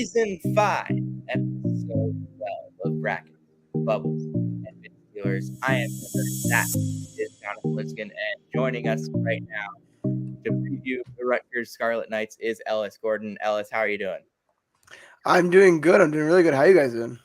Season 5, Episode 12 of Brackets, Bubbles, and Mid Steelers. I am your host, that is Jonathan Liskin, and joining us right now to preview the Rutgers Scarlet Knights is Ellis Gordon. Ellis, how are you doing? I'm doing good. I'm doing really good. How you guys doing?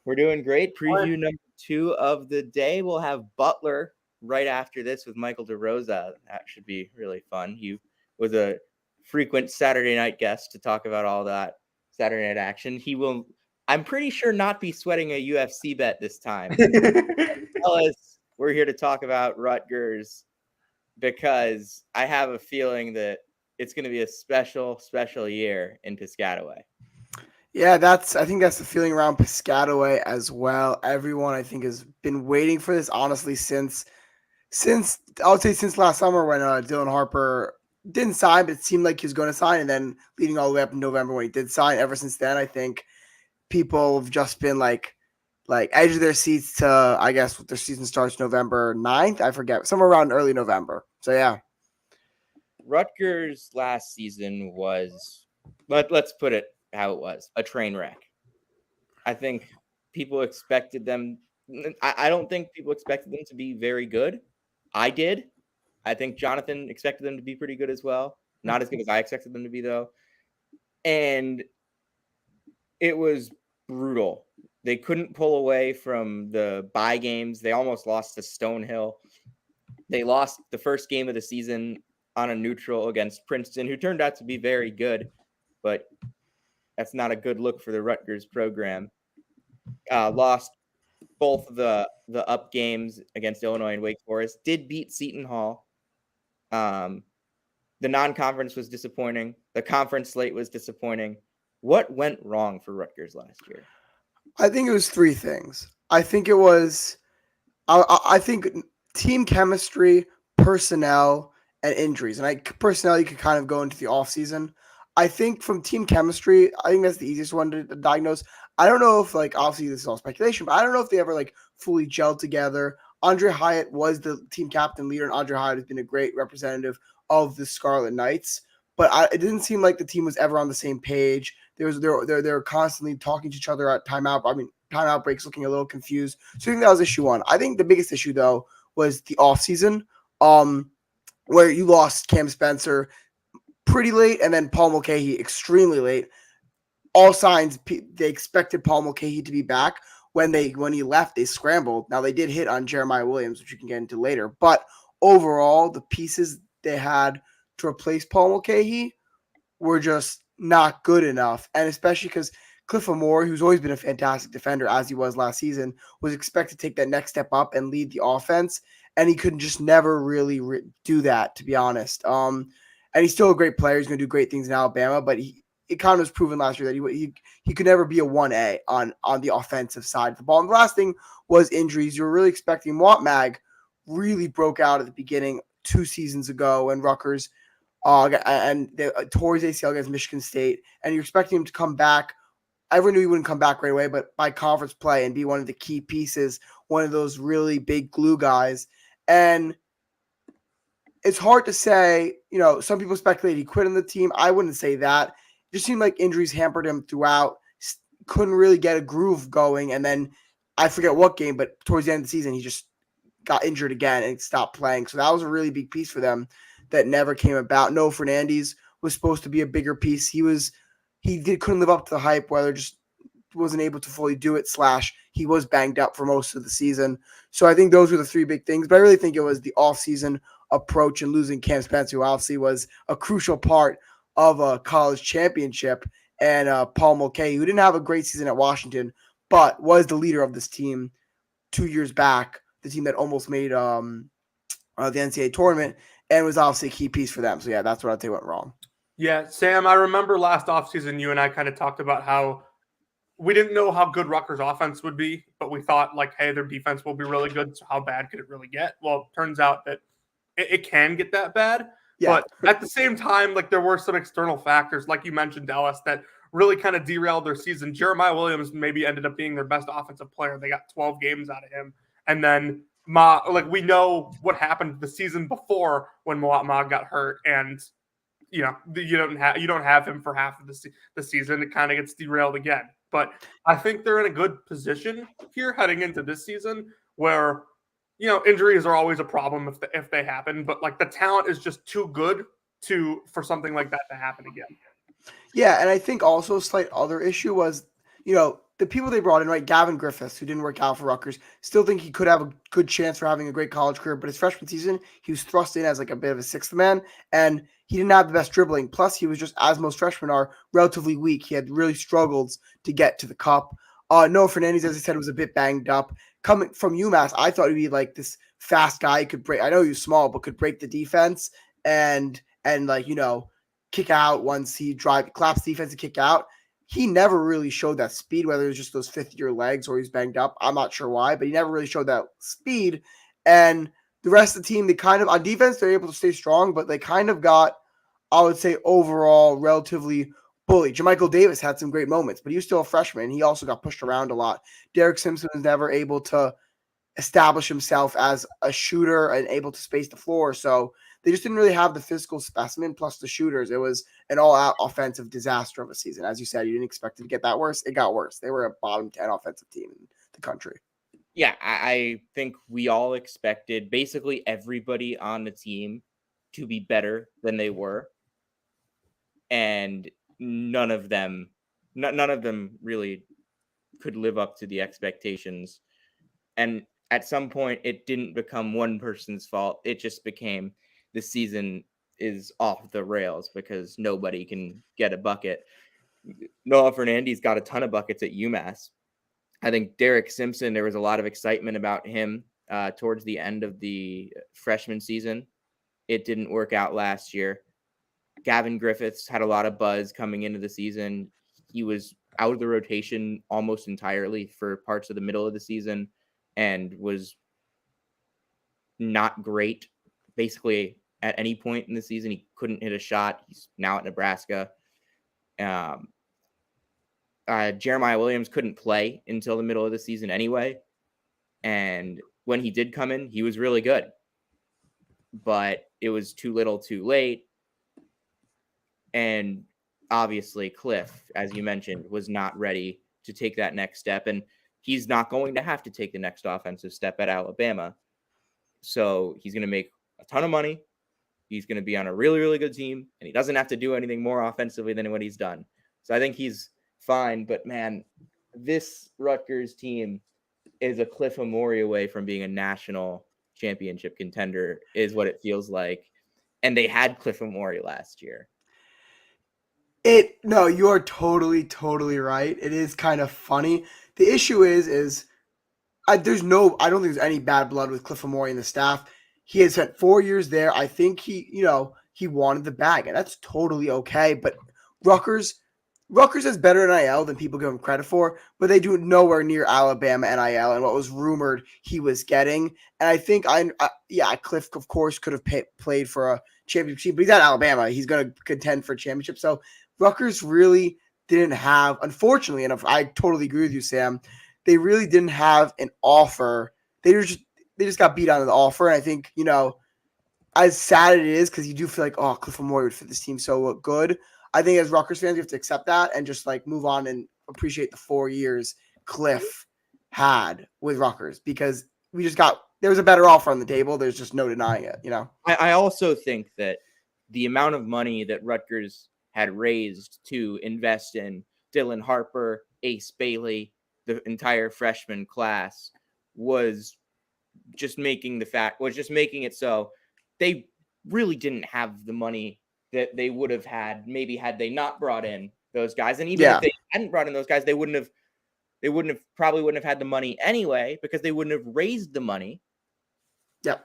We're doing great. Preview number 2 of the day. We'll have Butler right after this with Michael DeRosa. That should be really fun. He was a frequent Saturday night guest to talk about all that Saturday night action. He will, I'm pretty sure, not be sweating a UFC bet this time. Ellis, we're here to talk about Rutgers because I have a feeling that it's going to be a special, special year in Piscataway. Yeah, I think that's the feeling around Piscataway as well. Everyone I think has been waiting for this honestly since I would say since last summer when Dylan Harper didn't sign, but it seemed like he was going to sign, and then leading all the way up in November when he did sign. Ever since then, I think people have just been like edge of their seats to, I guess their season starts November 9th. I forget, somewhere around early November. So yeah. Rutgers last season was, let's put it how it was, a train wreck. I think people expected them. I don't think people expected them to be very good. I did. I think Jonathan expected them to be pretty good as well. Not as good as I expected them to be, though. And it was brutal. They couldn't pull away from the bye games. They almost lost to Stonehill. They lost the first game of the season on a neutral against Princeton, who turned out to be very good, but that's not a good look for the Rutgers program. Lost both the up games against Illinois and Wake Forest. Did beat Seton Hall. The non-conference was disappointing. The conference slate was disappointing. What went wrong for Rutgers last year? I think it was three things. I think it was, I think team chemistry, personnel, and injuries. And personnel, you could kind of go into the offseason. I think from team chemistry, I think that's the easiest one to diagnose. I don't know if, obviously this is all speculation, but I don't know if they ever, fully gelled together. Andre Hyatt was the team captain leader, and Andre Hyatt has been a great representative of the Scarlet Knights. But it didn't seem like the team was ever on the same page. They were constantly talking to each other at timeout. Timeout breaks, looking a little confused. So I think that was issue one. I think the biggest issue though was the offseason, where you lost Cam Spencer pretty late, and then Paul Mulcahy extremely late. All signs they expected Paul Mulcahy to be back. When he left, they scrambled. Now they did hit on Jeremiah Williams, which you can get into later. But overall, the pieces they had to replace Paul Mulcahy were just not good enough. And especially because Cliff Amore, who's always been a fantastic defender as he was last season, was expected to take that next step up and lead the offense. And he could just never really do that, to be honest. And he's still a great player. He's going to do great things in Alabama, but it kind of was proven last year that he could never be a 1A on the offensive side of the ball. And the last thing was injuries. You were really expecting Mag really broke out at the beginning 2 seasons ago when Rutgers and they tore his ACL against Michigan State, and you're expecting him to come back. Everyone knew he wouldn't come back right away, but by conference play and be one of the key pieces, one of those really big glue guys. And it's hard to say, some people speculate he quit on the team. I wouldn't say that. It just seemed like injuries hampered him throughout. Couldn't really get a groove going. And then I forget what game, but towards the end of the season, he just got injured again and stopped playing. So that was a really big piece for them that never came about. Noah Fernandes was supposed to be a bigger piece. He couldn't live up to the hype, whether just wasn't able to fully do it, / he was banged up for most of the season. So I think those were the 3 big things. But I really think it was the offseason approach and losing Cam Spencer, who obviously was a crucial part of a college championship, and Paul Mulcahy, who didn't have a great season at Washington, but was the leader of this team 2 years back, the team that almost made the NCAA tournament, and was obviously a key piece for them. So, yeah, that's what I'd say went wrong. Yeah, Sam, I remember last offseason you and I kind of talked about how we didn't know how good Rutgers' offense would be, but we thought, hey, their defense will be really good, so how bad could it really get? Well, it turns out that it can get that bad. Yeah. But at the same time, there were some external factors, like you mentioned, Dallas, that really kind of derailed their season. Jeremiah Williams maybe ended up being their best offensive player. They got 12 games out of him. And then we know what happened the season before when Mawot Mag got hurt, and you don't have him for half of the season. It kind of gets derailed again. But I think they're in a good position here heading into this season where injuries are always a problem if they happen, but like the talent is just too good for something like that to happen again. Yeah, and I think also a slight other issue was, the people they brought in, right? Gavin Griffiths, who didn't work out for Rutgers, still think he could have a good chance for having a great college career. But his freshman season, he was thrust in as like a bit of a sixth man, and he didn't have the best dribbling. Plus, he was just, as most freshmen are, relatively weak. He had really struggled to get to the cup. Noah Fernandez, as I said, was a bit banged up. Coming from UMass, I thought he'd be like this fast guy who could break. I know he was small, but could break the defense and like kick out once he collapse defense and kick out. He never really showed that speed, whether it was just those fifth-year legs or he's banged up. I'm not sure why, but he never really showed that speed. And the rest of the team, they kind of, on defense, they're able to stay strong, but they kind of got, I would say, overall, relatively bullied. Jermichael Davis had some great moments, but he was still a freshman. He also got pushed around a lot. Derek Simpson was never able to establish himself as a shooter and able to space the floor. So they just didn't really have the physical specimen plus the shooters. It was an all-out offensive disaster of a season. As you said, you didn't expect it to get that worse. It got worse. They were a bottom 10 offensive team in the country. Yeah, I think we all expected basically everybody on the team to be better than they were. And none of them really could live up to the expectations. And at some point, it didn't become one person's fault. It just became the season is off the rails because nobody can get a bucket. Noah Fernandez got a ton of buckets at UMass. I think Derek Simpson, there was a lot of excitement about him towards the end of the freshman season. It didn't work out last year. Gavin Griffiths had a lot of buzz coming into the season. He was out of the rotation almost entirely for parts of the middle of the season and was not great basically at any point in the season. He couldn't hit a shot. He's now at Nebraska. Jeremiah Williams couldn't play until the middle of the season anyway. And when he did come in, he was really good. But it was too little too late. And obviously Cliff, as you mentioned, was not ready to take that next step. And he's not going to have to take the next offensive step at Alabama. So he's going to make a ton of money. He's going to be on a really, really good team. And he doesn't have to do anything more offensively than what he's done. So I think he's fine. But, man, this Rutgers team is a Cliff Amore away from being a national championship contender is what it feels like. And they had Cliff Amore last year. No, you are totally, totally right. It is kind of funny. The issue is I don't think there's any bad blood with Cliff Amore and the staff. He has had 4 years there. I think he wanted the bag, and that's totally okay. But Rutgers has better NIL than people give him credit for, but they do nowhere near Alabama NIL and what was rumored he was getting. And I think Cliff, of course, could have played for a championship, but he's at Alabama. He's going to contend for a championship. So Rutgers really didn't have, unfortunately, and I totally agree with you, Sam, they really didn't have an offer. They just got beat out of the offer. And I think, as sad it is, because you do feel like, oh, Cliff Amore would fit this team so good. I think as Rutgers fans, we have to accept that and just like move on and appreciate the 4 years Cliff had with Rutgers, because there was a better offer on the table. There's just no denying it, I also think that the amount of money that Rutgers had raised to invest in Dylan Harper, Ace Bailey, the entire freshman class was just making it so they really didn't have the money that they would have had maybe had they not brought in those guys. And even if they hadn't brought in those guys, they probably wouldn't have had the money anyway, because they wouldn't have raised the money. Yep.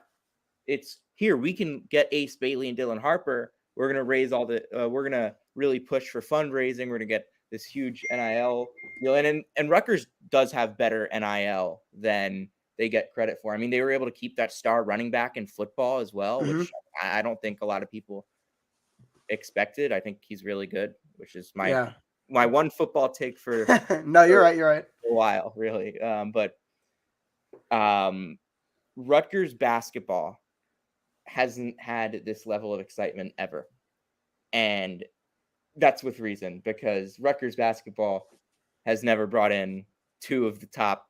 It's here, we can get Ace Bailey and Dylan Harper. We're going to raise we're going to really push for fundraising. We're going to get this huge NIL deal. And Rutgers does have better NIL than they get credit for. I mean, they were able to keep that star running back in football as well, which I don't think a lot of people expected. I think he's really good, which is my one football take for no, you're right. A while, really. But Rutgers basketball hasn't had this level of excitement ever. And that's with reason, because Rutgers basketball has never brought in 2 of the top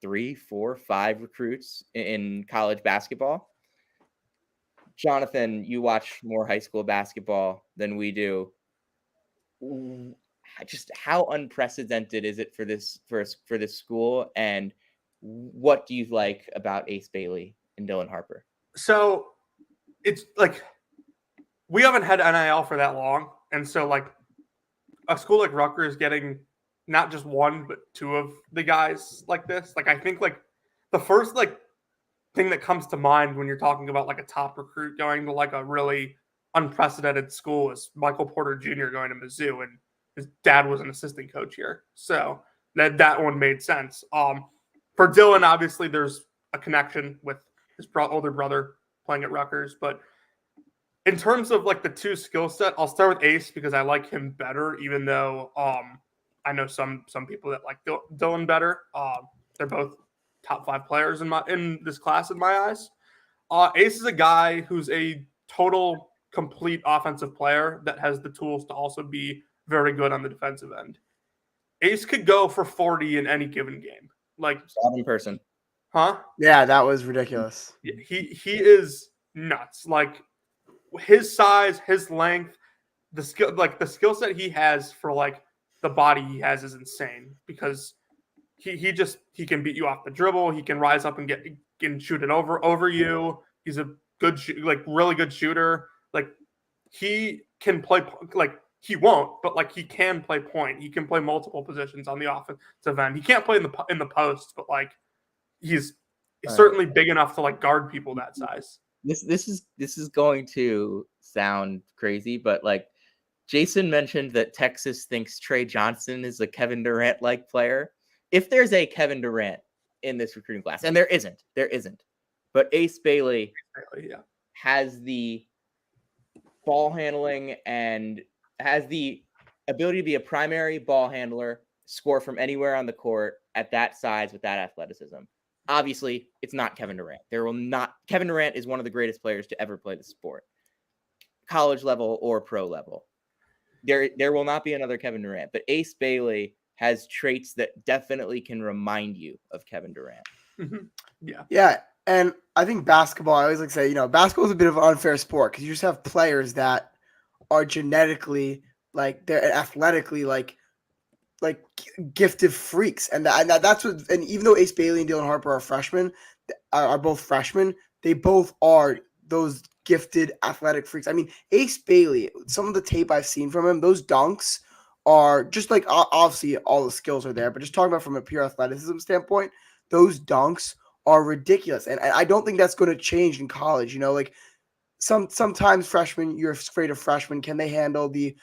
3, 4, 5 recruits in college basketball. Jonathan, you watch more high school basketball than we do. Just how unprecedented is it for this school, and what do you like about Ace Bailey and Dylan Harper? So it's like we haven't had NIL for that long, and so like a school like Rutgers getting not just 1 but 2 of the guys like this. Like I think like the first like thing that comes to mind when you're talking about like a top recruit going to like a really unprecedented school is Michael Porter Jr. going to Mizzou, and his dad was an assistant coach here, so that one made sense. For Dylan, obviously, there's a connection with his older brother playing at Rutgers, but in terms of like the 2 skill set, I'll start with Ace because I like him better, even though I know some people that like Dylan better. They're both top 5 players in this class in my eyes. Ace is a guy who's a total complete offensive player that has the tools to also be very good on the defensive end. Ace could go for 40 in any given game. Like, Saw in person. huh? Yeah, that was ridiculous. He is nuts. Like his size, his length, the skill set he has for like the body he has is insane, because he can beat you off the dribble. He can rise up and shoot it over you. He's a good really good shooter. Like he can play, like he won't, but like he can play point. He can play multiple positions on the offensive end. He can't play in the post, but like he's certainly big enough to like guard people that size. This is going to sound crazy, but like Jason mentioned that Texas thinks Trey Johnson is a Kevin Durant-like player. If there's a Kevin Durant in this recruiting class, and there isn't, but Ace Bailey has the ball handling and has the ability to be a primary ball handler, score from anywhere on the court at that size with that athleticism. Obviously, it's not Kevin Durant. Kevin Durant is one of the greatest players to ever play the sport, college level or pro level. There will not be another Kevin Durant, but Ace Bailey has traits that definitely can remind you of Kevin Durant. Mm-hmm. Yeah. Yeah. And I think basketball, I always like to say, basketball is a bit of an unfair sport because you just have players that are genetically, like, they're athletically, like gifted freaks. And that's what, and even though Ace Bailey and Dylan Harper are both freshmen, they both are those gifted athletic freaks. I mean, Ace Bailey, some of the tape I've seen from him, those dunks are just like, obviously all the skills are there, but just talking about from a pure athleticism standpoint, those dunks are ridiculous. And I don't think that's going to change in college. Like sometimes freshmen, you're afraid of freshmen. Can they handle the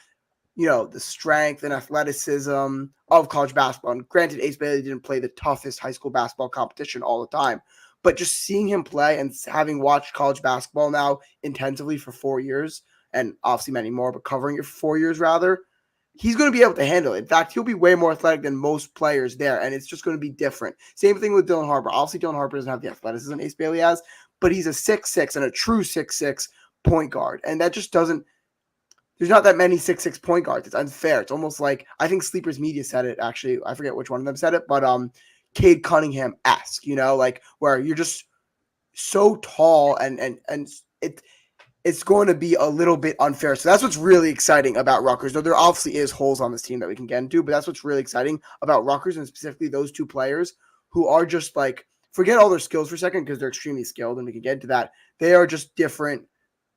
strength and athleticism of college basketball? And granted, Ace Bailey didn't play the toughest high school basketball competition all the time, but just seeing him play and having watched college basketball now intensively for 4 years, and obviously many more, but covering it for 4 years rather, he's going to be able to handle it. In fact, he'll be way more athletic than most players there, and it's just going to be different. Same thing with Dylan Harper. Obviously, Dylan Harper doesn't have the athleticism Ace Bailey has, but he's a 6'6" and a true 6'6" point guard, and that just doesn't – there's not that many 6'6" point guards. It's unfair. It's almost like – I think Sleepers Media said it, actually. I forget which one of them said it, but Cade Cunningham-esque, like where you're just so tall and it's going to be a little bit unfair. So that's what's really exciting about Rutgers. Though there obviously is holes on this team that we can get into, but that's what's really exciting about Rutgers, and specifically those 2 players who are just like, forget all their skills for a second because they're extremely skilled and we can get into that. They are just different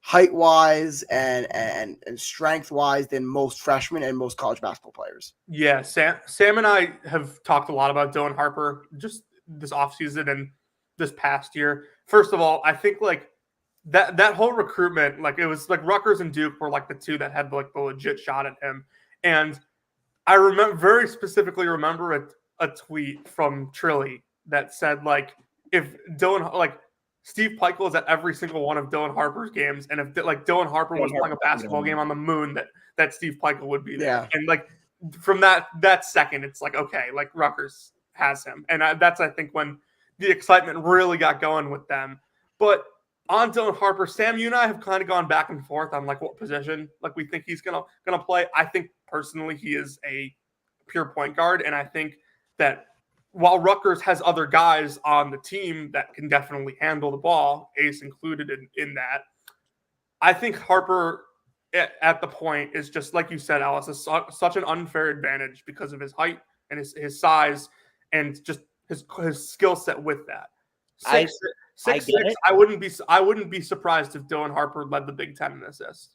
height-wise and strength-wise than most freshmen and most college basketball players. Yeah, Sam and I have talked a lot about Dylan Harper just this offseason and this past year. First of all, I think like that whole recruitment, like it was like Rutgers and Duke were like the 2 that had like the legit shot at him. And I very specifically remember a tweet from Trilly that said like, if Dylan, like Steve Peichel is at every single one of Dylan Harper's games, and if like Dylan Harper was playing a basketball game on the moon, that Steve Peichel would be there. Yeah. And like from that second, it's like, okay, like Rutgers has him, and that's I think when the excitement really got going with them. But on Dylan Harper, Sam, you and I have kind of gone back and forth on like what position like we think he's gonna play. I think personally he is a pure point guard, and I think that while Rutgers has other guys on the team that can definitely handle the ball, Ace included in that, I think Harper at the point is just like you said, Alice, is such an unfair advantage because of his height and his size and just his skill set with that. I 6'6". get it. I wouldn't be surprised if Dylan Harper led the Big Ten in assists.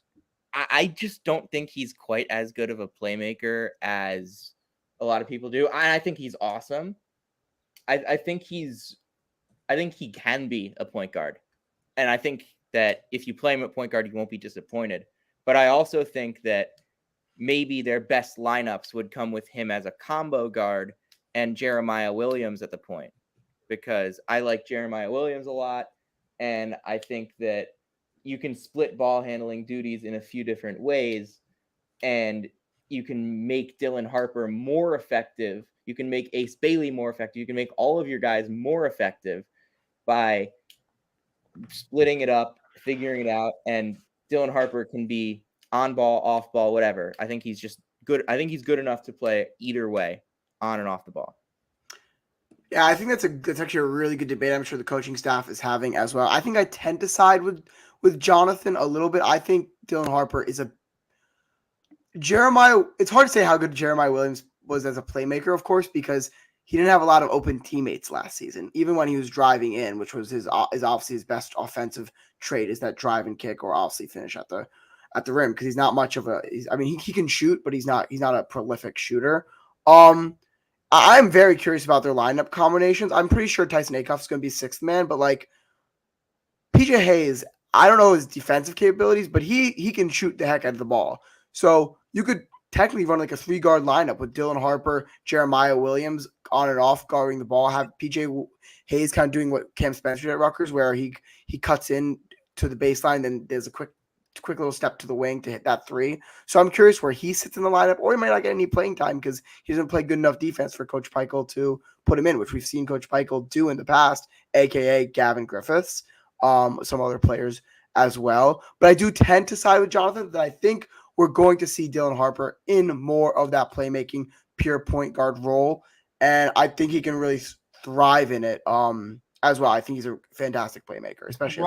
I just don't think he's quite as good of a playmaker as a lot of people do. I think he's awesome. I think he can be a point guard. And I think that if you play him at point guard, you won't be disappointed. But I also think that maybe their best lineups would come with him as a combo guard and Jeremiah Williams at the point, because I like Jeremiah Williams a lot. And I think that you can split ball handling duties in a few different ways, and you can make Dylan Harper more effective. You can make Ace Bailey more effective. You can make all of your guys more effective by splitting it up, figuring it out, and Dylan Harper can be on ball, off ball, whatever. I think he's just good. I think he's good enough to play either way, on and off the ball. Yeah, I think that's actually a really good debate. I'm sure the coaching staff is having as well. I think I tend to side with Jonathan a little bit. I think Dylan Harper is Jeremiah. It's hard to say how good Jeremiah Williams was as a playmaker, of course, because he didn't have a lot of open teammates last season. Even when he was driving in, which was is obviously his best offensive trait, is that drive and kick, or obviously finish at the rim, because he's not much of a. He can shoot, but he's not a prolific shooter. I'm very curious about their lineup combinations. I'm pretty sure Tyson Acuff is going to be sixth man, but like PJ Hayes, I don't know his defensive capabilities, but he can shoot the heck out of the ball. So you could technically run like a 3-guard lineup with Dylan Harper, Jeremiah Williams on and off guarding the ball. Have PJ Hayes kind of doing what Cam Spencer did at Rutgers, where he cuts in to the baseline, then there's a quick little step to the wing to hit that 3. So I'm curious where he sits in the lineup, or he might not get any playing time because he doesn't play good enough defense for Coach Peichel to put him in, which we've seen Coach Peichel do in the past, aka Gavin Griffiths, some other players as well. But I do tend to side with Jonathan that I think we're going to see Dylan Harper in more of that playmaking, pure point guard role, and I think he can really thrive in it as well. I think he's a fantastic playmaker, especially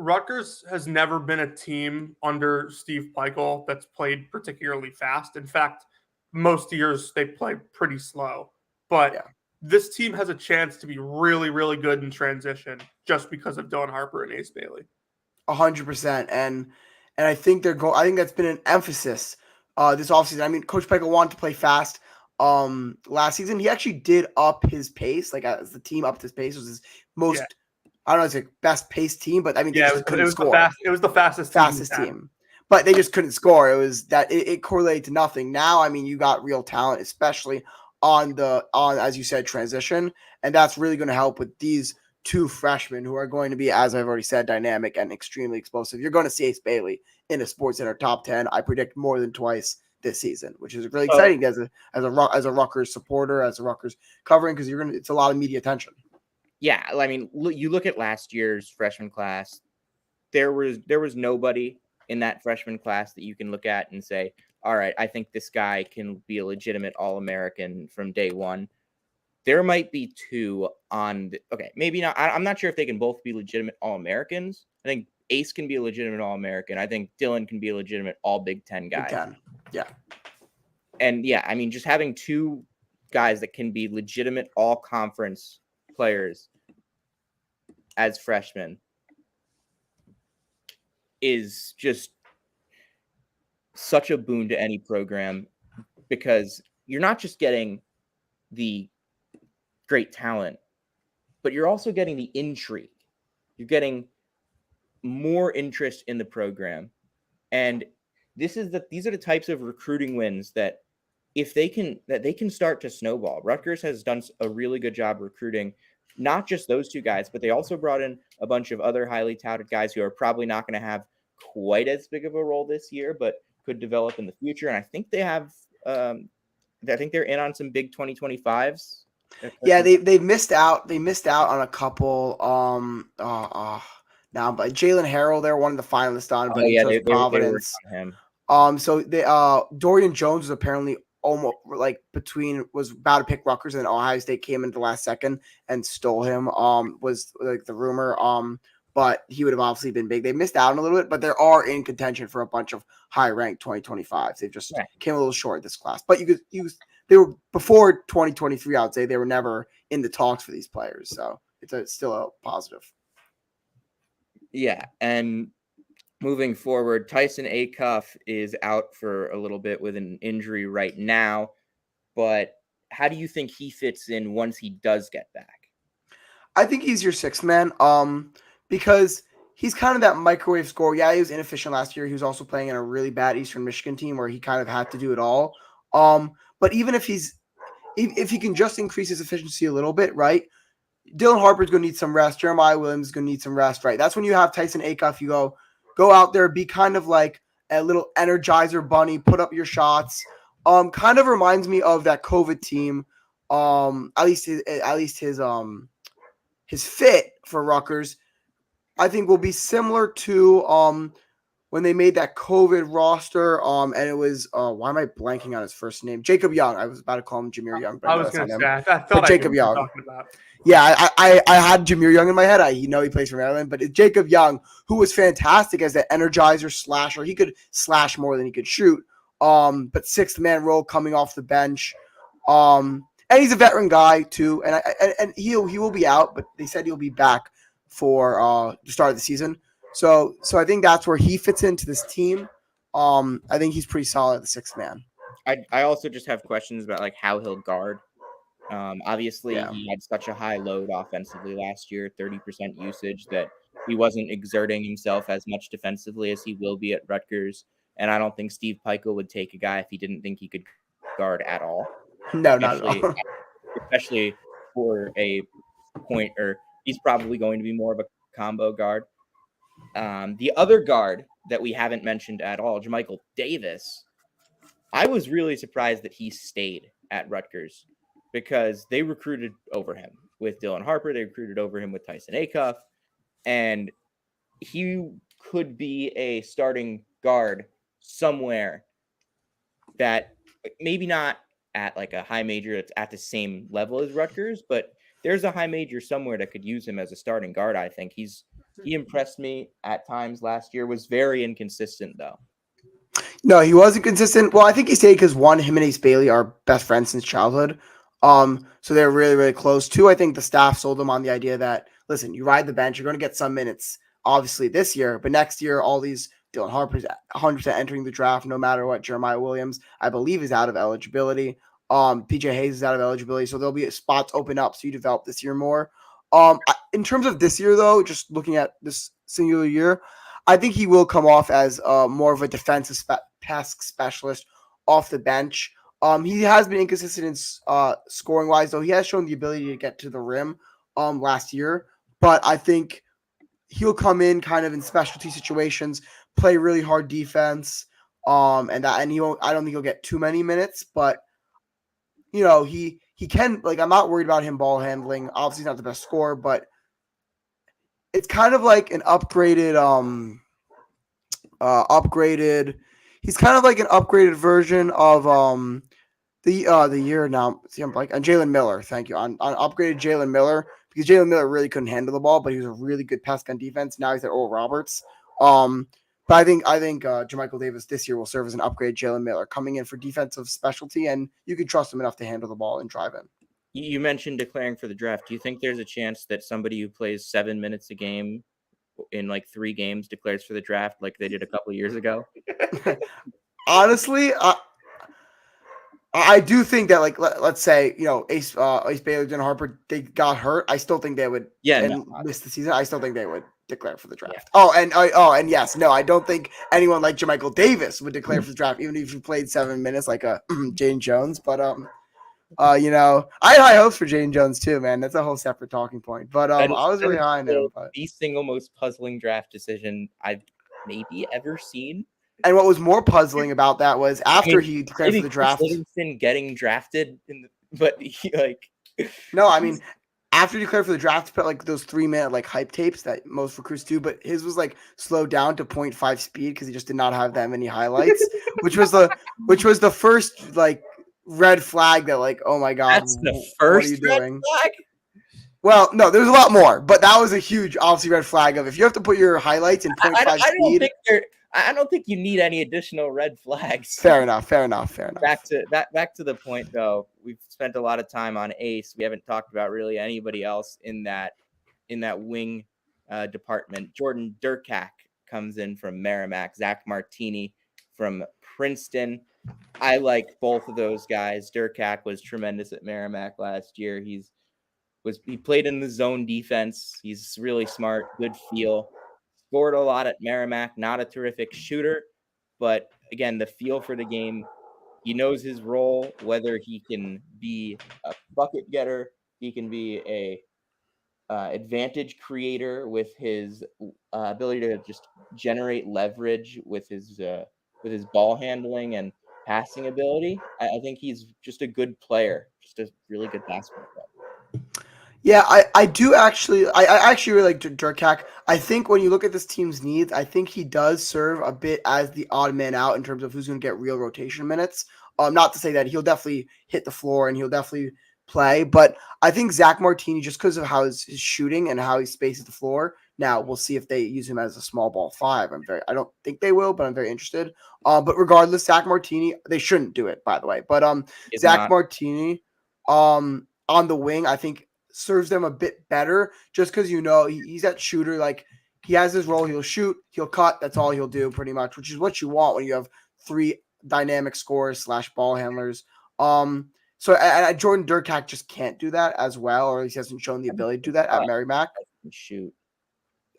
Rutgers has never been a team under Steve Peichel that's played particularly fast. In fact, most years they play pretty slow. But this team has a chance to be really, really good in transition just because of Dylan Harper and Ace Bailey. 100%. And I think I think that's been an emphasis this offseason. I mean, Coach Peichel wanted to play fast last season. He actually did up his pace. Like, as the team upped his pace, was his most I don't know, it's like best paced team, but I mean, they just couldn't score. It was the fastest team. But they just couldn't score. It was that it correlated to nothing. Now, I mean, you got real talent, especially on as you said, transition, and that's really going to help with these 2 freshmen who are going to be, as I've already said, dynamic and extremely explosive. You're going to see Ace Bailey in a SportsCenter top 10. I predict more than twice this season, which is really exciting as a Rutgers supporter, as a Rutgers covering, because it's a lot of media attention. Yeah, I mean, you look at last year's freshman class. There was nobody in that freshman class that you can look at and say, all right, I think this guy can be a legitimate All-American from day one. There might be 2 maybe not. I'm not sure if they can both be legitimate All-Americans. I think Ace can be a legitimate All-American. I think Dylan can be a legitimate All-Big Ten guy. Big Ten. Yeah. And I mean, just having 2 guys that can be legitimate All-Conference players as freshmen is just such a boon to any program, because you're not just getting the great talent, but you're also getting the intrigue. You're getting more interest in the program. And these are the types of recruiting wins that they can start to snowball. Rutgers has done a really good job recruiting not just those 2 guys, but they also brought in a bunch of other highly touted guys who are probably not going to have quite as big of a role this year, but could develop in the future. And I think they have, I think they're in on some big 2025s. Yeah, they missed out. They missed out on a couple. now, but Jalen Harrell, they're one of the finalists on, but Oh he yeah, chose they were Providence. on him. So they Dorian Jones was apparently almost like was about to pick Rutgers, and then Ohio State came in the last second and stole him. Was like the rumor. But he would have obviously been big. They missed out on a little bit, but they are in contention for a bunch of high ranked 2025s. They just came a little short this class. But they were before 2023. I would say they were never in the talks for these players. So it's still a positive. Yeah, and moving forward, Tyson Acuff is out for a little bit with an injury right now, but how do you think he fits in once he does get back? I think he's your sixth man, because he's kind of that microwave scorer. Yeah, he was inefficient last year. He was also playing in a really bad Eastern Michigan team where he kind of had to do it all. But even if he can just increase his efficiency a little bit, right? Dylan Harper's going to need some rest. Jeremiah Williams is going to need some rest, right? That's when you have Tyson Acuff. You go out there, be kind of like a little energizer bunny, put up your shots. Kind of reminds me of that COVID team. At least his fit for Rutgers, I think, will be similar to when they made that COVID roster. And it was why am I blanking on his first name? Jacob Young. I was about to call him Jameer Young, but I was going to say I thought but I Jacob knew what you were Young. talking about. Yeah, I had Jameer Young in my head. He plays for Maryland, but it's Jacob Young, who was fantastic as that energizer slasher. He could slash more than he could shoot. But sixth man role coming off the bench. And he's a veteran guy too. And he will be out, but they said he'll be back for the start of the season. So I think that's where he fits into this team. I think he's pretty solid, the sixth man. I also just have questions about like how he'll guard. Obviously, he had such a high load offensively last year, 30% usage, that he wasn't exerting himself as much defensively as he will be at Rutgers. And I don't think Steve Pikiell would take a guy if he didn't think he could guard at all. No, not at all. Especially for a point, or he's probably going to be more of a combo guard. The other guard that we haven't mentioned at all, Jermichael Davis, I was really surprised that he stayed at Rutgers, because they recruited over him with Dylan Harper. They recruited over him with Tyson Acuff, and he could be a starting guard somewhere that maybe not at like a high major that's at the same level as Rutgers, but there's a high major somewhere that could use him as a starting guard. I think he impressed me at times last year, was very inconsistent though. No, he wasn't consistent. Well, I think he stayed because one, him and Ace Bailey are best friends since childhood. So they're really, really close. Two, I think the staff sold him on the idea that, listen, you ride the bench, you're going to get some minutes, obviously this year, but next year, all these Dylan Harper's 100% entering the draft, no matter what. Jeremiah Williams, I believe, is out of eligibility. PJ Hayes is out of eligibility, so there'll be spots open up, so you develop this year more. In terms of this year, though, just looking at this singular year, I think he will come off as more of a defensive task specialist off the bench. He has been inconsistent in scoring wise, though. He has shown the ability to get to the rim last year, but I think he'll come in kind of in specialty situations, play really hard defense, and he won't. I don't think he'll get too many minutes, but he can. Like, I'm not worried about him ball handling. Obviously, he's not the best scorer, but it's kind of like an upgraded. He's kind of like an upgraded version of the year now. See, I'm like on Jalen Miller. Thank you. On upgraded Jalen Miller, because Jalen Miller really couldn't handle the ball, but he was a really good pass gun defense. Now he's at Oral Roberts. But I think Jermichael Davis this year will serve as an upgrade Jalen Miller, coming in for defensive specialty, and you can trust him enough to handle the ball and drive in. You mentioned declaring for the draft. Do you think there's a chance that somebody who plays 7 minutes a game in like 3 games declares for the draft like they did a couple of years ago? Honestly, I do think that, like, let's say, Ace Bailey, Dylan Harper, they got hurt. I still think they would miss the season. I still think they would declare for the draft. Yeah. And yes, no, I don't think anyone like Jermichael Davis would declare for the draft, even if he played 7 minutes like a Jane Jones. But I had high hopes for Jane Jones too, man. That's a whole separate talking point. But I was really high on him. The single most puzzling draft decision I've maybe ever seen. And what was more puzzling about that was after he declared for the draft, Livingston getting drafted but he no, I mean, after he declared for the draft, he put like those 3-minute like hype tapes that most recruits do, but his was like slowed down to 0.5 speed because he just did not have that many highlights, which was the first like red flag that like, oh my god, That's the what are you first red doing? flag. Well, no, there's a lot more, but that was a huge, obviously, red flag of if you have to put your highlights in 0.5 I don't speed. think I don't think you need any additional red flags. Fair enough. Back to the point though. We've spent a lot of time on Ace. We haven't talked about really anybody else in that wing department. Jordan Durkak comes in from Merrimack. Zach Martini from Princeton. I like both of those guys. Durkak was tremendous at Merrimack last year. He played in the zone defense. He's really smart, good feel. Scored a lot at Merrimack. Not a terrific shooter, but again, the feel for the game. He knows his role, whether he can be a bucket getter, he can be a advantage creator with his ability to just generate leverage with his ball handling and passing ability. I think he's just a good player, just a really good basketball player. Yeah, I do actually. I actually really like Durkak. I think when you look at this team's needs, I think he does serve a bit as the odd man out in terms of who's going to get real rotation minutes. Not to say that he'll definitely hit the floor and he'll definitely play, but I think Zach Martini, just because of how his shooting and how he spaces the floor. Now we'll see if they use him as a small ball 5. I don't think they will, but I'm very interested. But regardless, Zach Martini, they shouldn't do it, by the way. But Zach Martini, on the wing, I think serves them a bit better just because he's that shooter. Like he has his role, he'll shoot, he'll cut, that's all he'll do pretty much, which is what you want when you have 3 dynamic scorers / ball handlers. So Jordan Durkak just can't do that as well, or at least he hasn't shown the ability to do that at Merrimack. Shoot.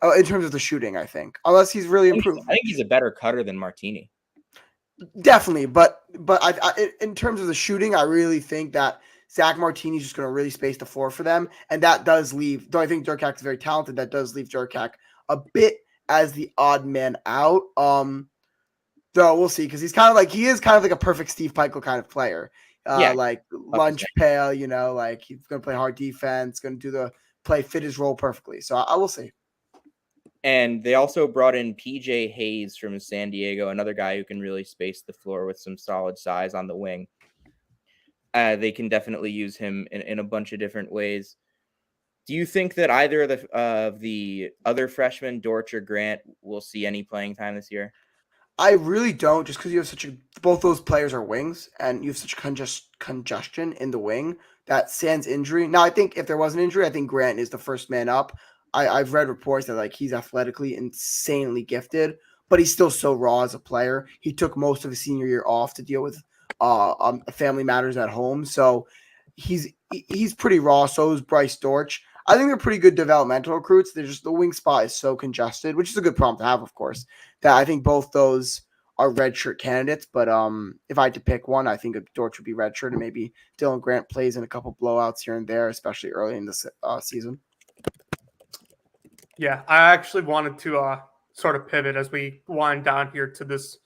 Oh, in terms of the shooting, I think, unless he's really improved. I think he's a better cutter than Martini. Definitely, but I in terms of the shooting, I really think that Zach Martini's just going to really space the floor for them, and that does leave. Though I think Durkak is very talented, that does leave Durkak a bit as the odd man out. Though we'll see, because he is kind of like a perfect Steve Pikiell kind of player. Like lunch pail, like he's going to play hard defense, going to fit his role perfectly. So I will see. And they also brought in PJ Hayes from San Diego, another guy who can really space the floor with some solid size on the wing. They can definitely use him in a bunch of different ways. Do you think that either of the other freshmen, Dortch or Grant, will see any playing time this year? I really don't, just because you have both those players are wings, and you have such congestion in the wing that sans injury. Now, I think if there was an injury, I think Grant is the first man up. I've read reports that like he's athletically insanely gifted, but he's still so raw as a player. He took most of his senior year off to deal with family matters at home, so he's pretty raw. So is Bryce Dortch. I think they're pretty good developmental recruits. They're just the wing spot is so congested, which is a good problem to have, of course. That I think both those are redshirt candidates. But if I had to pick one, I think Dortch would be redshirt, and maybe Dylan Grant plays in a couple blowouts here and there, especially early in the season. Yeah, I actually wanted to sort of pivot as we wind down here to this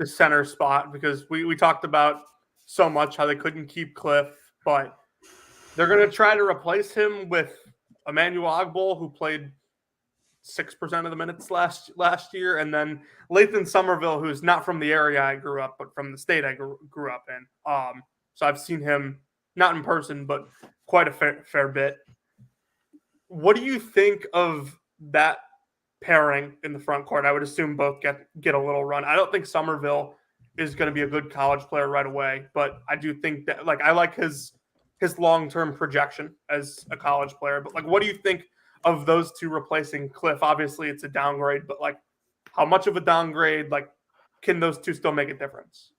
center spot, because we talked about so much how they couldn't keep Cliff, but they're going to try to replace him with Emmanuel Ogbol, who played 6% of the minutes last year, and then Lathan Somerville, who's not from the area I grew up, but from the state I grew up in. So I've seen him not in person, but quite a fair bit. What do you think of that pairing in the front court? I would assume both get a little run. I don't think Somerville is going to be a good college player right away, but I do think that I like his long-term projection as a college player. But what do you think of those two replacing Cliff? Obviously it's a downgrade, but how much of a downgrade? Can those two still make a difference?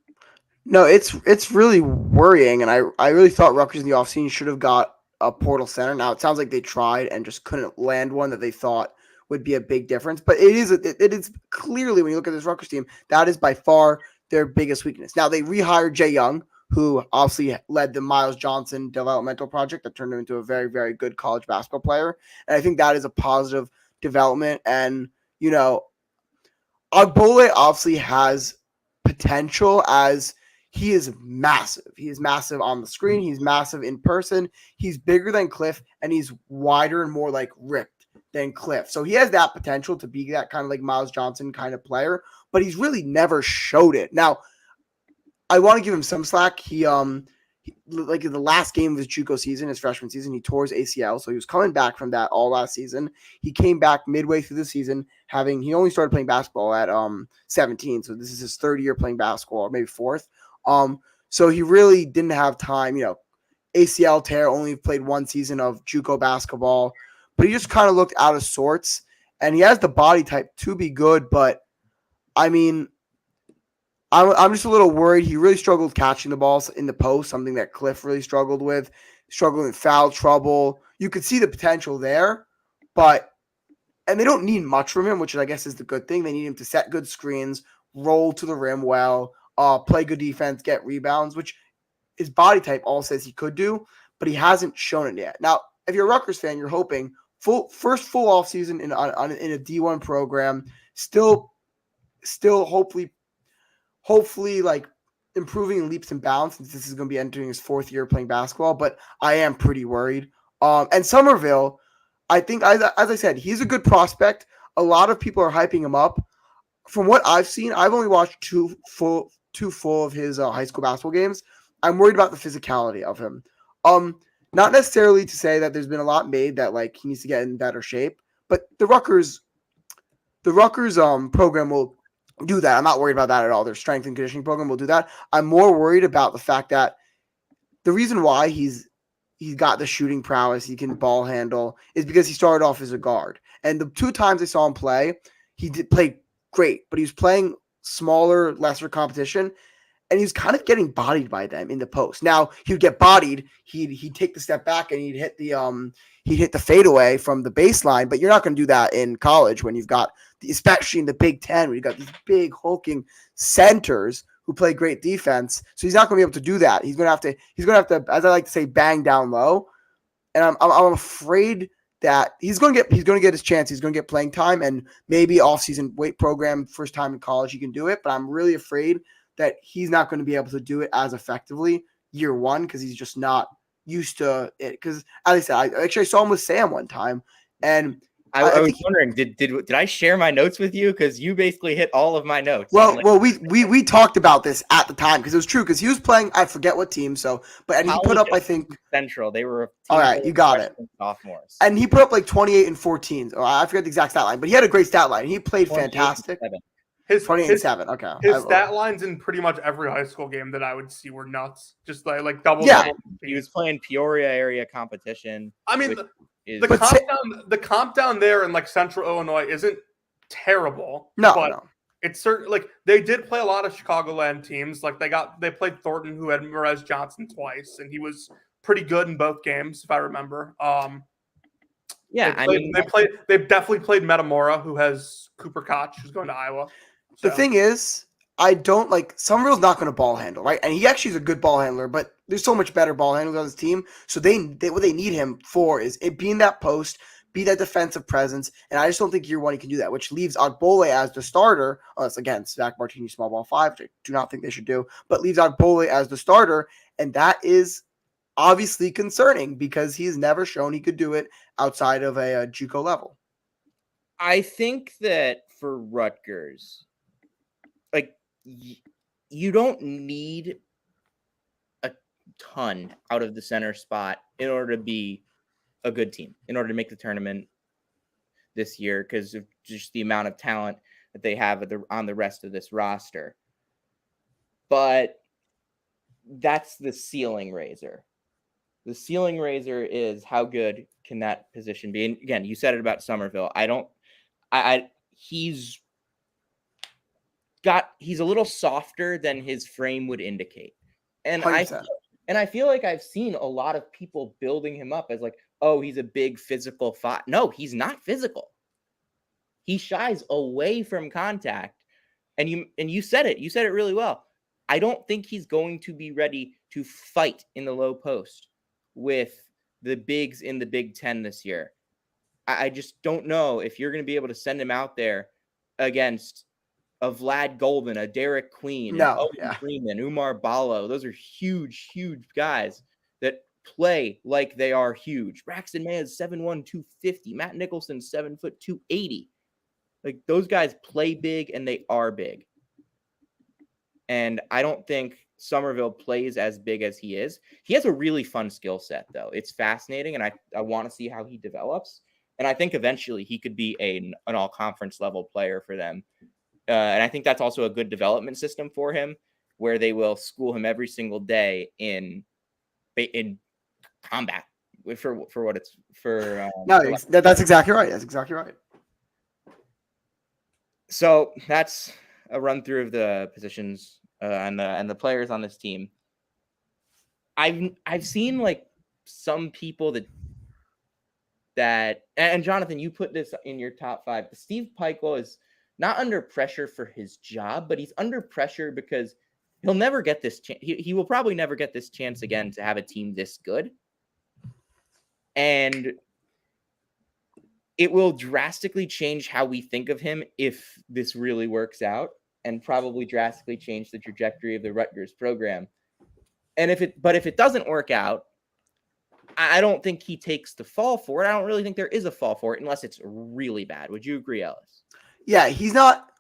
No, it's really worrying, and I really thought Rutgers in the offseason should have got a portal center. Now it sounds like they tried and just couldn't land one that they thought would be a big difference. But it is clearly, when you look at this Rutgers team, that is by far their biggest weakness. Now they rehired Jay Young, who obviously led the Miles Johnson developmental project that turned him into a very, very good college basketball player. And I think that is a positive development. And, Agbole obviously has potential as he is massive. He is massive on the screen. He's massive in person. He's bigger than Cliff, and he's wider and more like ripped than Cliff. So he has that potential to be that kind of like Miles Johnson kind of player, but he's really never showed it. Now, I want to give him some slack. He like in the last game of his JUCO season, his freshman season, he tore his ACL, so he was coming back from that all last season. He came back midway through the season, he only started playing basketball at 17, so this is his third year playing basketball, or maybe fourth. So he really didn't have time, ACL tear, only played one season of JUCO basketball, but he just kind of looked out of sorts, and he has the body type to be good, but I mean, I'm just a little worried. He really struggled catching the balls in the post, something that Cliff really struggled with, struggling in foul trouble. You could see the potential there, and they don't need much from him, which I guess is the good thing. They need him to set good screens, roll to the rim well, play good defense, get rebounds, which his body type all says he could do, but he hasn't shown it yet. Now, if you're a Rutgers fan, you're hoping first full offseason in a D1 program, still hopefully like improving in leaps and bounds, since this is going to be entering his fourth year playing basketball, but I am pretty worried. And Somerville, I think, as I said, he's a good prospect. A lot of people are hyping him up. From what I've seen, I've only watched two full of his high school basketball games. I'm worried about the physicality of him. Not necessarily to say that there's been a lot made that like he needs to get in better shape, but the Rutgers program will do that. I'm not worried about that at all. Their strength and conditioning program will do that. I'm more worried about the fact that the reason why he's got the shooting prowess, he can ball handle, is because he started off as a guard. And the two times I saw him play, he did play great, but he was playing smaller, lesser competition, and he was kind of getting bodied by them in the post. Now he would get bodied, he'd take the step back and he'd hit the fadeaway from the baseline, but you're not going to do that in college when you've got, especially in the Big Ten, where you've got these big hulking centers who play great defense. So he's not going to be able to do that. He's going to have to, as I like to say, bang down low. And I'm afraid that he's going to get his chance. He's going to get playing time, and maybe off-season weight program, first time in college, he can do it. But I'm really afraid that he's not going to be able to do it as effectively year one, because he's just not used to it. Because as I said, I saw him with Sam one time, and I was wondering, did I share my notes with you? Because you basically hit all of my notes. Well, we talked about this at the time, because it was true, because he was playing, I forget what team, and he put up, I think, Central. They were all right. You got it. Sophomores, and he put up like 28 and 14. Oh, I forget the exact stat line, but he had a great stat line. He played fantastic. His 28 and 7. Okay. His stat lines in pretty much every high school game that I would see were nuts. Just like double. Yeah. Double. He was playing Peoria area competition. I mean, the comp down there in like Central Illinois isn't terrible. No. It's certain, like they did play a lot of Chicagoland teams. Like they played Thornton, who had Merez Johnson twice, and he was pretty good in both games, if I remember. Yeah, they definitely played Metamora, who has Cooper Koch, who's going to Iowa. So. The thing is, I don't like Somerville's not going to ball handle, right? And he actually is a good ball handler, but there's so much better ball handlers on his team. So what they need him for is it being that post, be that defensive presence, and I just don't think year one he can do that, which leaves Ogbole as the starter, unless again Zach Martini small ball 5, which I do not think they should do, but leaves Ogbole as the starter, and that is obviously concerning because he's never shown he could do it outside of a JUCO level. I think that for Rutgers, like you don't need a ton out of the center spot in order to be a good team, in order to make the tournament this year, because of just the amount of talent that they have on the rest of this roster. But that's the ceiling raiser. The ceiling raiser is how good can that position be? And again, you said it about Somerville. He's a little softer than his frame would indicate. And 100%. I feel like I've seen a lot of people building him up as like, oh, he's a big physical fight. No, he's not physical. He shies away from contact. And you said it. You said it really well. I don't think he's going to be ready to fight in the low post with the bigs in the Big Ten this year. I just don't know if you're going to be able to send him out there against a Vlad Golden, a Derek Queen, an No, Owen yeah. Freeman, Umar Ballo. Those are huge, huge guys that play like they are huge. Braxton May is 7'1", 250. Matt Nicholson, 7 foot 280. Like those guys play big and they are big. And I don't think Somerville plays as big as he is. He has a really fun skill set, though. It's fascinating, and I want to see how he develops. And I think eventually he could be an all-conference level player for them. And I think that's also a good development system for him, where they will school him every single day in combat for what it's for. No, that's exactly right. That's exactly right. So that's a run through of the positions and the players on this team. I've seen like some people that and Jonathan, you put this in your top 5. Steve Peichel is not under pressure for his job, but he's under pressure because he'll never get this chance. He will probably never get this chance again to have a team this good. And it will drastically change how we think of him if this really works out, and probably drastically change the trajectory of the Rutgers program. And if it doesn't work out, I don't think he takes the fall for it. I don't really think there is a fall for it unless it's really bad. Would you agree, Ellis? Yeah, he's not.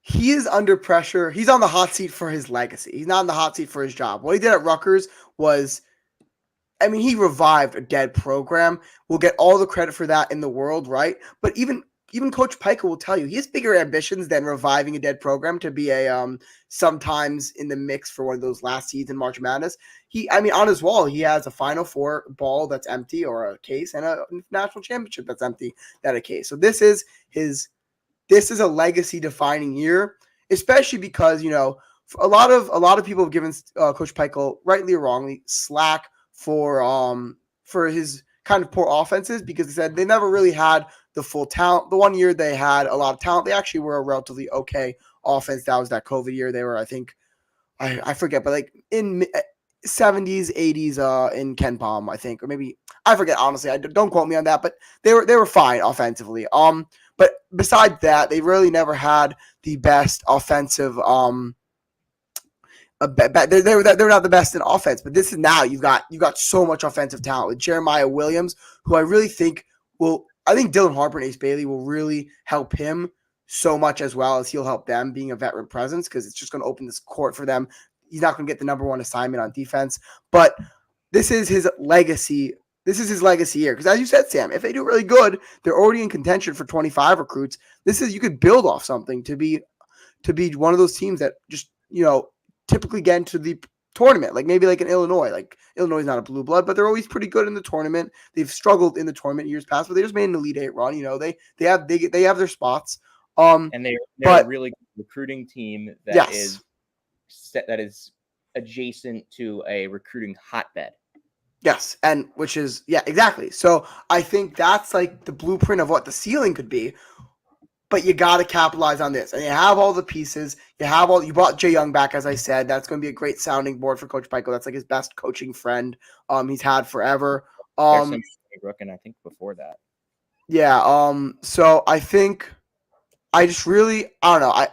He is under pressure. He's on the hot seat for his legacy. He's not on the hot seat for his job. What he did at Rutgers was, I mean, he revived a dead program. We'll get all the credit for that in the world, right? But even Coach Peichel will tell you he has bigger ambitions than reviving a dead program to be a sometimes in the mix for one of those last seeds in March Madness. On his wall, he has a Final Four ball that's empty or a case, and a national championship that's empty that a case. So this is a legacy defining year, especially because a lot of people have given Coach Peichel, rightly or wrongly, slack for his kind of poor offenses, because they said they never really had the full talent. The one year they had a lot of talent, they actually were a relatively okay offense. That was that COVID year. They were, I think, I forget, but like in 70s, 80s in Ken Palm, I think, or maybe I forget, honestly. Don't quote me on that, but they were fine offensively. But besides that, they really never had the best offensive they're not the best in offense, but this is now you got so much offensive talent with Jeremiah Williams, who I really think I think Dylan Harper and Ace Bailey will really help him so much, as well as he'll help them being a veteran presence, because it's just going to open this court for them. He's not going to get the number 1 assignment on defense, but this is his legacy. This is his legacy year, because as you said, Sam, if they do really good, they're already in contention for 25 recruits. You could build off something to be one of those teams that just typically get into the tournament, like maybe like an Illinois. Like Illinois is not a blue blood, but they're always pretty good in the tournament. They've struggled in the tournament years past, but they just made an Elite 8 run. They have their spots. And they're a really good recruiting team that is adjacent to a recruiting hotbed. Yes, and which is exactly. So I think that's like the blueprint of what the ceiling could be. But you got to capitalize on this. And you have all the pieces. You brought Jay Young back, as I said. That's going to be a great sounding board for Coach Peichel. That's like his best coaching friend he's had forever. And I think before that. Yeah. So I think I don't know.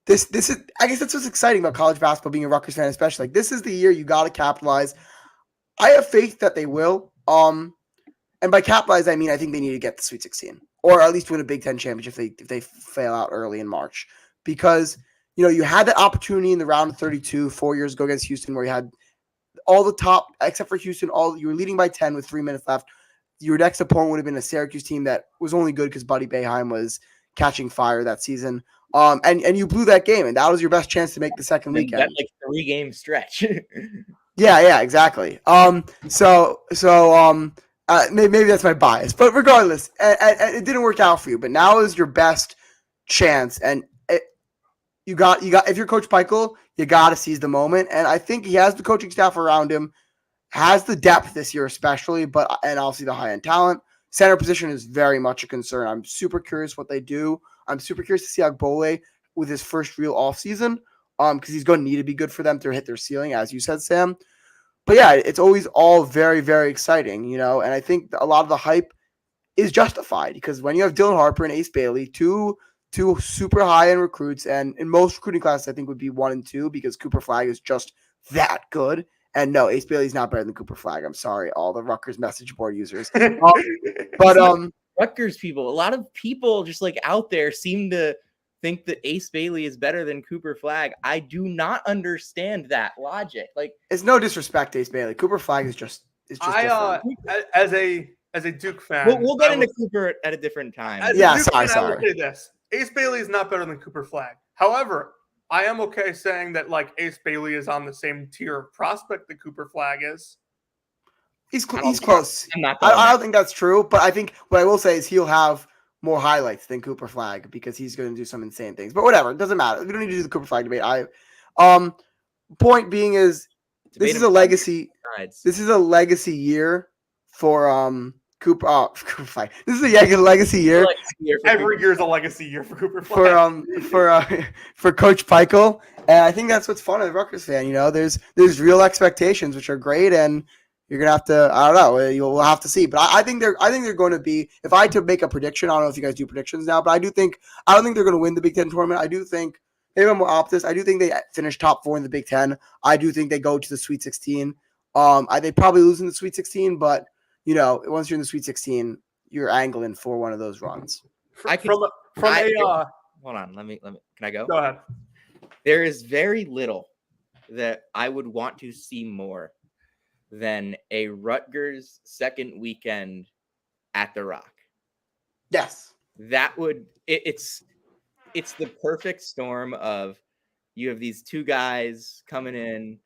This is, I guess that's what's exciting about college basketball, being a Rutgers fan, especially. Like, this is the year you got to capitalize. I have faith that they will. And by capitalize, I mean I think they need to get the Sweet 16, or at least win a Big Ten championship if they fail out early in March. Because you had that opportunity in the round of 32 4 years ago against Houston, where you had all the top, except for Houston, you were leading by 10 with 3 minutes left. Your next opponent would have been a Syracuse team that was only good because Buddy Boeheim was catching fire that season. And you blew that game, and that was your best chance to make the second weekend. That 3-game stretch. Yeah, exactly. Maybe that's my bias, but regardless, it didn't work out for you. But now is your best chance, and you got. If you're Coach Peichel, you got to seize the moment. And I think he has the coaching staff around him, has the depth this year, especially, and obviously the high end talent. Center position is very much a concern. I'm super curious what they do. I'm super curious to see Agbole with his first real offseason, because he's going to need to be good for them to hit their ceiling, as you said, Sam. But yeah, it's always all very, very exciting, and I think a lot of the hype is justified, because when you have Dylan Harper and Ace Bailey, two two super high-end recruits, and in most recruiting classes, I think would be 1 and 2 because Cooper Flag is just that good. And no, Ace Bailey's not better than Cooper Flag. I'm sorry, all the Rutgers message board users. But Rutgers people, a lot of people just like out there seem to think that Ace Bailey is better than Cooper Flag. I do not understand that logic. Like, it's no disrespect to Ace Bailey. Cooper Flag is just different. As a Duke fan, we'll get into Cooper at a different time. As a Duke fan, I will say this: Ace Bailey is not better than Cooper Flag. However, I am okay saying that like Ace Bailey is on the same tier of prospect that Cooper Flag is. He's close. I don't think that's true, but I think what I will say is he'll have more highlights than Cooper Flag because he's going to do some insane things. But whatever, it doesn't matter. We don't need to do the Cooper Flag debate. Point being is this is a legacy. This is a legacy year for Cooper Flag. This is a legacy year. Every year is a legacy year for Cooper Flag. For Coach Peichel, and I think that's what's fun as a Rutgers fan. You know, there's real expectations which are great, and you're gonna have to. I don't know. We'll have to see. But I think they're going to be. If I had to make a prediction, I don't know if you guys do predictions now, but I don't think they're going to win the Big Ten tournament. I do think. Maybe I'm more optimist. I do think they finish top 4 in the Big Ten. I do think they go to the Sweet 16. They probably lose in the Sweet 16, but you know, once you're in the Sweet 16, you're angling for one of those runs. Hold on. Let me. Can I go? Go ahead. There is very little that I would want to see more than a Rutgers second weekend at the Rock. Yes. That would it's the perfect storm of you have these two guys coming in,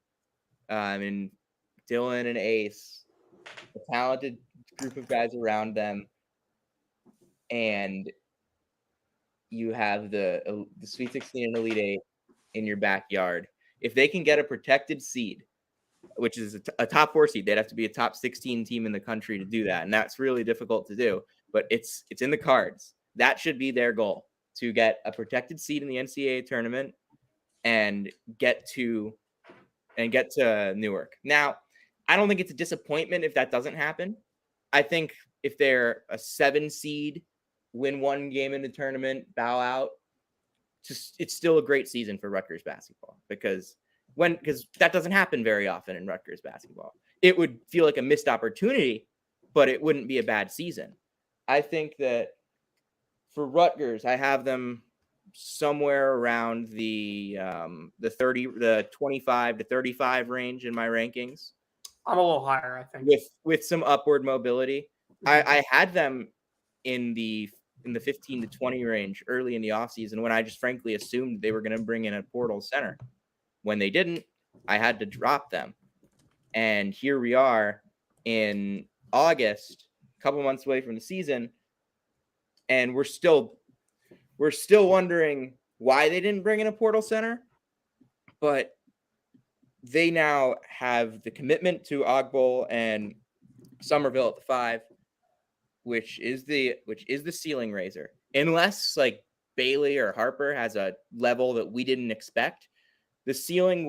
and Dylan and Ace, a talented group of guys around them, and you have the Sweet 16 and Elite 8 in your backyard. If they can get a protected seed, which is a top 4 seed, they'd have to be a top 16 team in the country to do that, and that's really difficult to do. But it's in the cards. That should be their goal, to get a protected seed in the NCAA tournament and get to Newark. Now, I don't think it's a disappointment if that doesn't happen. I think if they're a 7 seed, win 1 game in the tournament, bow out, it's still a great season for Rutgers basketball because that doesn't happen very often in Rutgers basketball. It would feel like a missed opportunity, but it wouldn't be a bad season. I think that for Rutgers, I have them somewhere around the 25 to 35 range in my rankings. I'm a little higher, I think, with some upward mobility. I had them in the 15 to 20 range early in the offseason when I just frankly assumed they were going to bring in a portal center. When they didn't, I had to drop them. And here we are in August, a couple months away from the season, and we're still wondering why they didn't bring in a portal center. But they now have the commitment to Ogbol and Somerville at the 5, which is the ceiling raiser. Unless like Bailey or Harper has a level that we didn't expect, the ceiling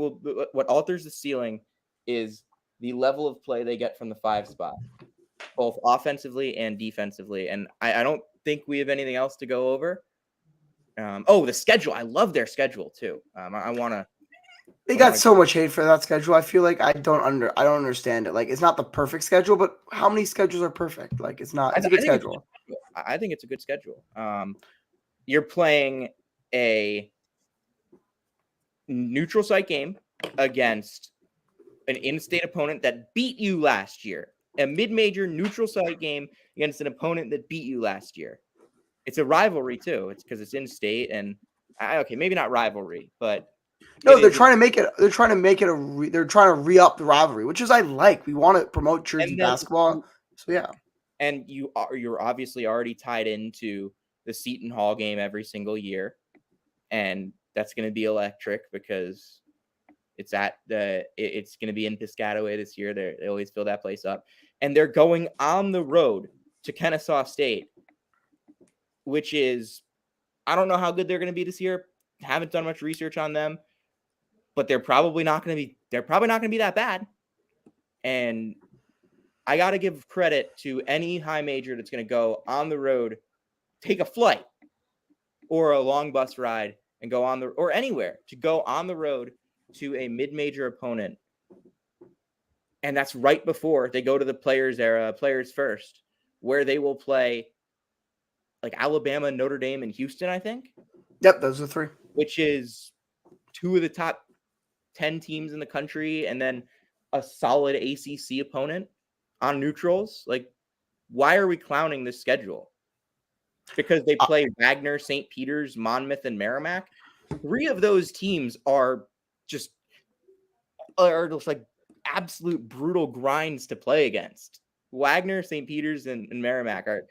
what alters the ceiling is the level of play they get from the 5 spot, both offensively and defensively. And I don't think we have anything else to go over. The schedule. I love their schedule too. They got so much hate for that schedule. I feel like I don't understand it. Like, it's not the perfect schedule, but how many schedules are perfect? Like, it's not. It's a good schedule. I think it's a good schedule. You're playing a neutral site game against an in-state opponent that beat you last year. A mid-major neutral site game against an opponent that beat you last year. It's a rivalry too. It's because it's in-state, and maybe not rivalry, but no, they're trying to make it. They're trying to re-up the rivalry, which is I like. We want to promote Jersey basketball, so yeah. And you're obviously already tied into the Seton Hall game every single year, and that's going to be electric because it's going to be in Piscataway this year. They always fill that place up, and they're going on the road to Kennesaw State, which is, I don't know how good they're going to be this year. Haven't done much research on them, but they're probably not going to be that bad. And I got to give credit to any high major that's going to go on the road, take a flight or a long bus ride and go on the or anywhere to go on the road to a mid-major opponent. And that's right before they go to the players first, where they will play like Alabama, Notre Dame, and Houston, I think. Yep, those are 3. Which is 2 of the top 10 teams in the country, and then a solid ACC opponent on neutrals. Like, why are we clowning this schedule? Because they play Wagner, St. Peter's, Monmouth, and Merrimack. 3 of those teams are just like absolute brutal grinds to play against. Wagner, St. Peter's, and Merrimack are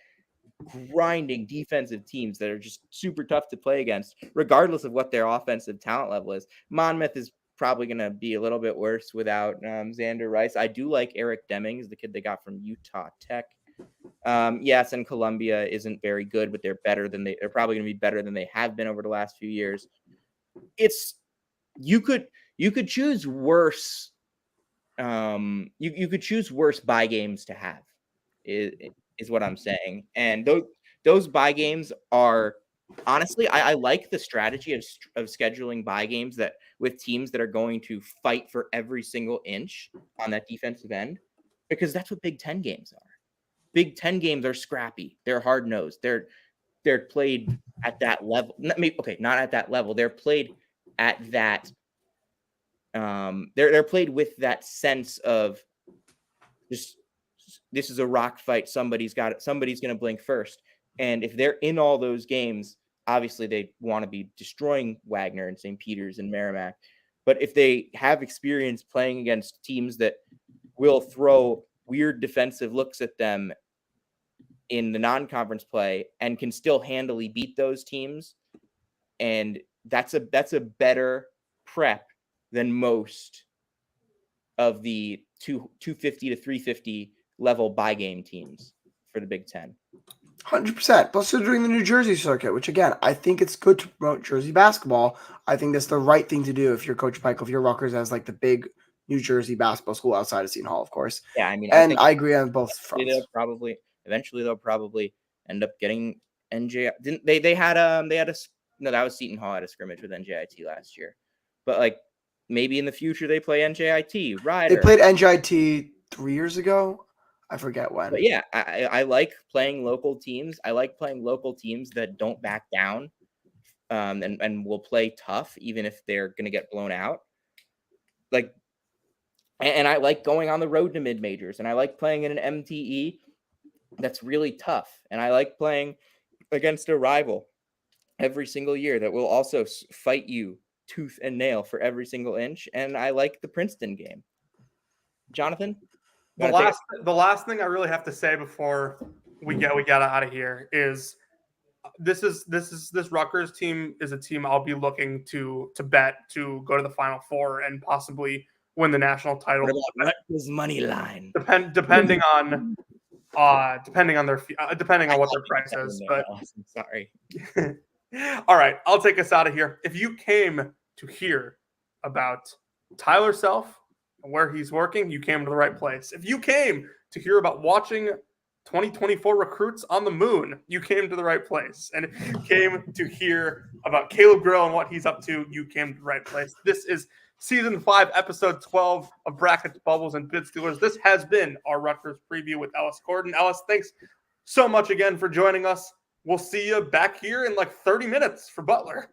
grinding defensive teams that are just super tough to play against, regardless of what their offensive talent level is. Monmouth is probably going to be a little bit worse without Xander Rice. I do like Eric Demings, the kid they got from Utah Tech. Yes, and Columbia isn't very good, but they're probably going to be better than they have been over the last few years. You could choose worse. You could choose worse bye games to have. Is what I'm saying. And those bye games are honestly, I like the strategy of scheduling bye games that with teams that are going to fight for every single inch on that defensive end, because that's what Big Ten games are. Big Ten games are scrappy. They're hard nosed. They're played at that level. Not at that level. They're played at that. They're played with that sense of just. This is a rock fight. Somebody's got it. Somebody's going to blink first. And if they're in all those games, obviously they want to be destroying Wagner and St. Peter's and Merrimack. But if they have experience playing against teams that will throw weird defensive looks at them in the non-conference play and can still handily beat those teams, and that's a better prep than most of the 250 to 350 level bye game teams for the Big Ten. 100%. Plus, they're doing the New Jersey circuit, which again, I think it's good to promote Jersey basketball. I think that's the right thing to do if you're Coach Pike, if you're Rutgers as like the big New Jersey basketball school outside of Seton Hall, of course. Yeah, I mean, I agree on both fronts. Eventually they'll probably end up getting NJ. Didn't they? They had a no, that was Seton Hall at a scrimmage with NJIT last year, but like maybe in the future they play NJIT. Right? They played NJIT 3 years ago. I forget when. But yeah, I like playing local teams. I like playing local teams that don't back down, and will play tough even if they're going to get blown out. Like, and I like going on the road to mid majors, and I like playing in an MTE that's really tough, and I like playing against a rival every single year that will also fight you tooth and nail for every single inch. And I like the Princeton game. Jonathan? The last thing I really have to say before we get out of here is this Rutgers team is a team I'll be looking to bet to go to the Final Four and possibly win the national title. Rutgers money line. Depending on what their price is. But I'm sorry. All right, I'll take us out of here. If you came to hear about Tyler Self and where he's working, you came to the right place. If you came to hear about watching 2024 recruits on the moon, you came to the right place. And if you came to hear about Caleb Grill and what he's up to, you came to the right place. This is Season 5, Episode 12 of Brackets, Bubbles, and Bid Stealers. This has been our Rutgers preview with Ellis Gordon. Ellis, thanks so much again for joining us. We'll see you back here in like 30 minutes for Butler.